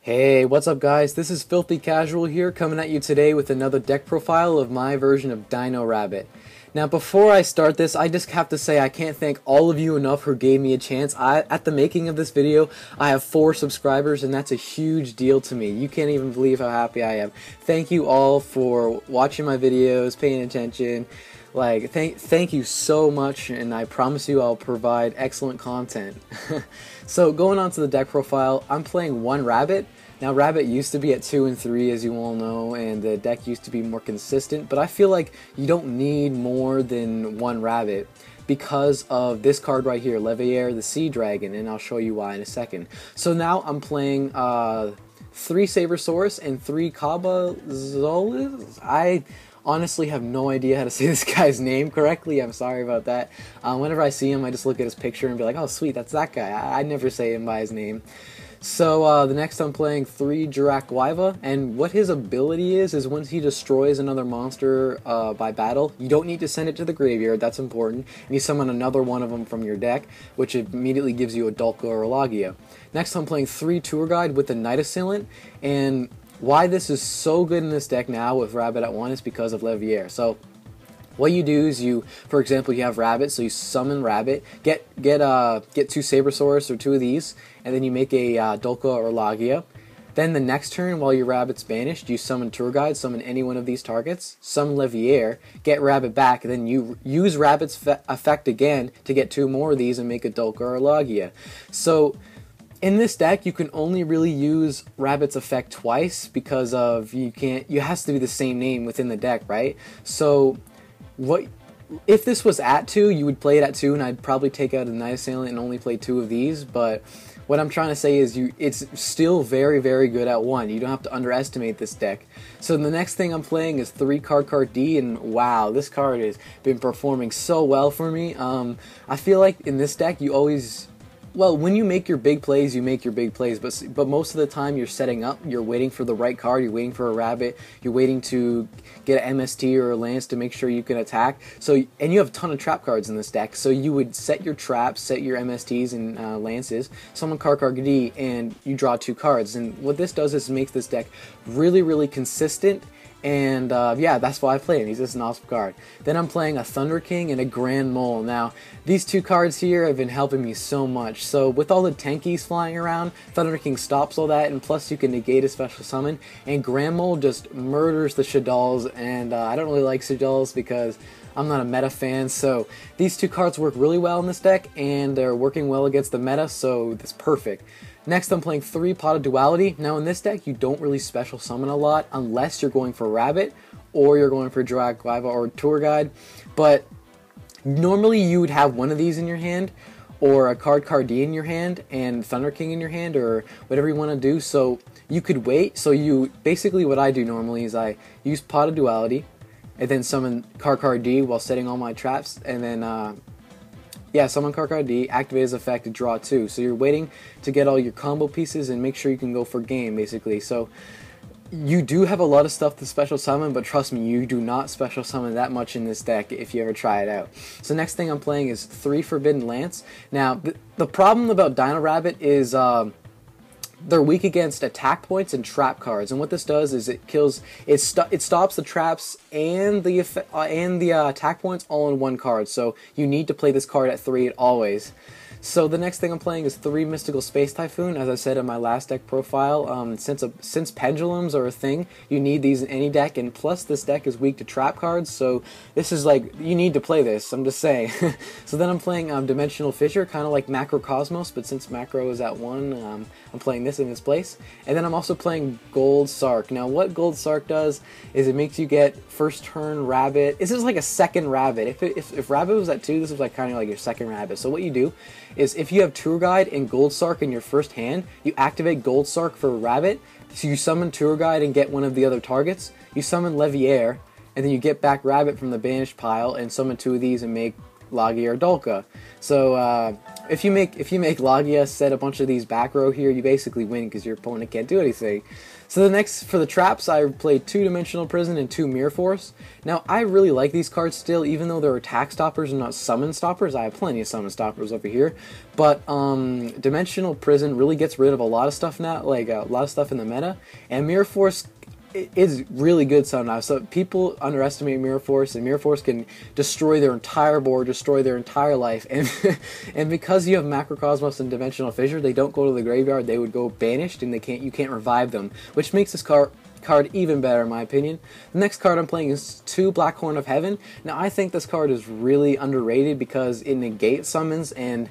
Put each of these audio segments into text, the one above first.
Hey, what's up guys? This is Filthy Casual here, coming at you today with another deck profile of my version of Dino Rabbit. Now before I start this, I just have to say I can't thank all of you enough who gave me a chance. At the making of this video, I have 4 subscribers and that's a huge deal to me. You can't even believe how happy I am. Thank you all for watching my videos, paying attention. Like, thank you so much, and I promise you I'll provide excellent content. So going on to the deck profile, I'm playing 1 Rabbit. Now Rabbit used to be at 2 and 3, as you all know, and the deck used to be more consistent, but I feel like you don't need more than 1 Rabbit because of this card right here, Leviair the Sea Dragon, and I'll show you why in a second. So now I'm playing 3 Sabersaurus and 3 Cabazolas. I honestly have no idea how to say this guy's name correctly. I'm sorry about that. Whenever I see him, I just look at his picture and be like, oh sweet, that's that guy. I never say him by his name. So the next I'm playing 3 Jirac-Guaiva, and what his ability is once he destroys another monster by battle, you don't need to send it to the graveyard, that's important, and you summon another one of them from your deck, which immediately gives you a Dulco or a Logia. Next I'm playing 3 Tour Guide with the Night Assailant, and why this is so good in this deck now with Rabbit at 1 is because of Leviair. So what you do is for example, you have Rabbit, so you summon Rabbit, get 2 Sabersaurus or 2 of these, and then you make a Dulca or Logia. Then the next turn, while your Rabbit's banished, you summon Tour Guide, summon any one of these targets, summon Leviair, get Rabbit back, and then you use Rabbit's effect again to get 2 more of these and make a Dulca or Logia. So in this deck, you can only really use Rabbit's effect twice because of you has to be the same name within the deck, right? So what if this was at 2, you would play it at 2 and I'd probably take out a Night Assailant and only play 2 of these, but what I'm trying to say is it's still very, very good at 1. You don't have to underestimate this deck. So the next thing I'm playing is 3 Card D, and wow, this card has been performing so well for me. I feel like in this deck you always, well, when you make your big plays, you make your big plays, but most of the time you're setting up, you're waiting for the right card, you're waiting for a Rabbit, you're waiting to get an MST or a Lance to make sure you can attack. So, and you have a ton of trap cards in this deck, so you would set your traps, set your MSTs and Lances, summon Card D, and you draw 2 cards. And what this does is makes this deck really, really consistent. And yeah, that's why I play him. He's just an awesome card. Then I'm playing a Thunder King and a Grand Mole. Now, these 2 cards here have been helping me so much. So with all the tankies flying around, Thunder King stops all that, and plus you can negate a special summon. And Grand Mole just murders the Shaddolls, and I don't really like Shaddolls because I'm not a meta fan. So these 2 cards work really well in this deck, and they're working well against the meta, so that's perfect. Next I'm playing 3 Pot of Duality. Now in this deck you don't really special summon a lot unless you're going for Rabbit or you're going for Jirac-Guaiva or Tour Guide, but normally you would have one of these in your hand or a Card D in your hand and Thunder King in your hand or whatever you want to do, so you could wait. So you basically, what I do normally is I use Pot of Duality and then summon Card D while setting all my traps, and then yeah, summon Card D, activate his effect to draw 2. So you're waiting to get all your combo pieces and make sure you can go for game, basically. So you do have a lot of stuff to special summon, but trust me, you do not special summon that much in this deck if you ever try it out. So next thing I'm playing is 3 Forbidden Lance. Now, the problem about Dino Rabbit is they're weak against attack points and trap cards, and what this does is it stops the traps and the attack points all in 1 card. So you need to play this card at 3 always. So the next thing I'm playing is 3 Mystical Space Typhoon. As I said in my last deck profile, since pendulums are a thing, you need these in any deck, and plus this deck is weak to trap cards, so this is like, you need to play this, I'm just saying. So then I'm playing Dimensional Fissure, kind of like Macrocosmos, but since Macro is at 1, I'm playing this in its place. And then I'm also playing Gold Sark. Now what Gold Sark does is it makes you get first turn Rabbit. This is like a second Rabbit. If Rabbit was at 2, this is like kind of like your second Rabbit. So what you do is if you have Tour Guide and Gold Sark in your first hand, you activate Gold Sark for Rabbit, so you summon Tour Guide and get one of the other targets, you summon Leviair, and then you get back Rabbit from the banished pile and summon 2 of these and make Lagia or Dolka. So if you make Lagia set a bunch of these back row here, you basically win because your opponent can't do anything. So the next, for the traps, I played 2-Dimensional Prison and 2 Mirror Force. Now, I really like these cards still, even though they're attack stoppers and not summon stoppers. I have plenty of summon stoppers over here. But Dimensional Prison really gets rid of a lot of stuff now, like a lot of stuff in the meta. And Mirror Force is really good sometimes. So people underestimate Mirror Force, and Mirror Force can destroy their entire board, destroy their entire life. And and because you have Macrocosmos and Dimensional Fissure, they don't go to the graveyard. They would go banished, and you can't revive them, which makes this card even better in my opinion. The next card I'm playing is 2 Black Horn of Heaven. Now I think this card is really underrated because it negates summons, and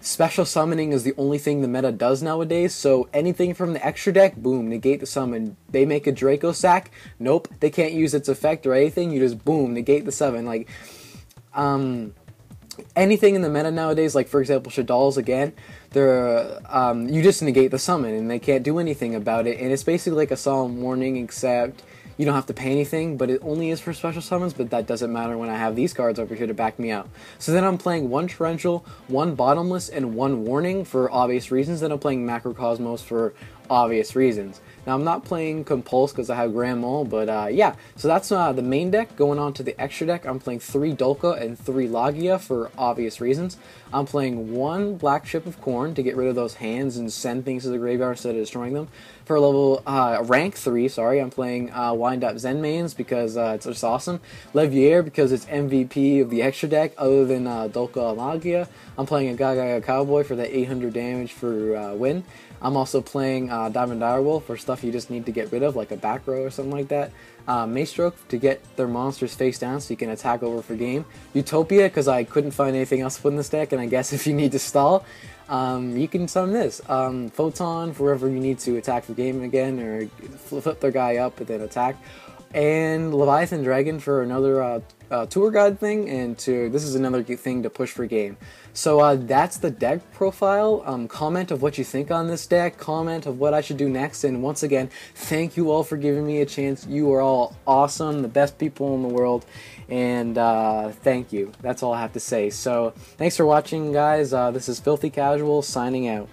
special summoning is the only thing the meta does nowadays, so anything from the extra deck, boom, negate the summon. They make a Draco sack, nope, they can't use its effect or anything, you just boom, negate the summon. Like, anything in the meta nowadays, like for example Shadal's again, they're, you just negate the summon and they can't do anything about it, and it's basically like a solemn warning, except you don't have to pay anything, but it only is for special summons, but that doesn't matter when I have these cards over here to back me out. So then I'm playing 1 Torrential, 1 Bottomless, and 1 Warning for obvious reasons. Then I'm playing Macrocosmos for obvious reasons. Now I'm not playing Compulse because I have Grand Mole, but yeah. So that's the main deck. Going on to the extra deck, I'm playing 3 Dolka and 3 Lagia for obvious reasons. I'm playing 1 Black Ship of Corn to get rid of those hands and send things to the graveyard instead of destroying them. For level rank 3, sorry, I'm playing Wind Up Zen Mains because it's just awesome. Levier because it's MVP of the extra deck other than Dolka and Lagia. I'm playing a Gaga Cowboy for that 800 damage for win. I'm also playing Diamond Direwolf for stuff you just need to get rid of, like a back row or something like that. Maestroke to get their monsters face down so you can attack over for game. Utopia because I couldn't find anything else to put in this deck, and I guess if you need to stall, you can summon this. Photon for wherever you need to attack for game again, or flip their guy up and then attack. And Leviathan Dragon for another tour guide thing, and this is another thing to push for game. So that's the deck profile. Comment of what you think on this deck, comment of what I should do next, and once again, thank you all for giving me a chance. You are all awesome, the best people in the world, and thank you. That's all I have to say. So thanks for watching, guys. This is Filthy Casual signing out.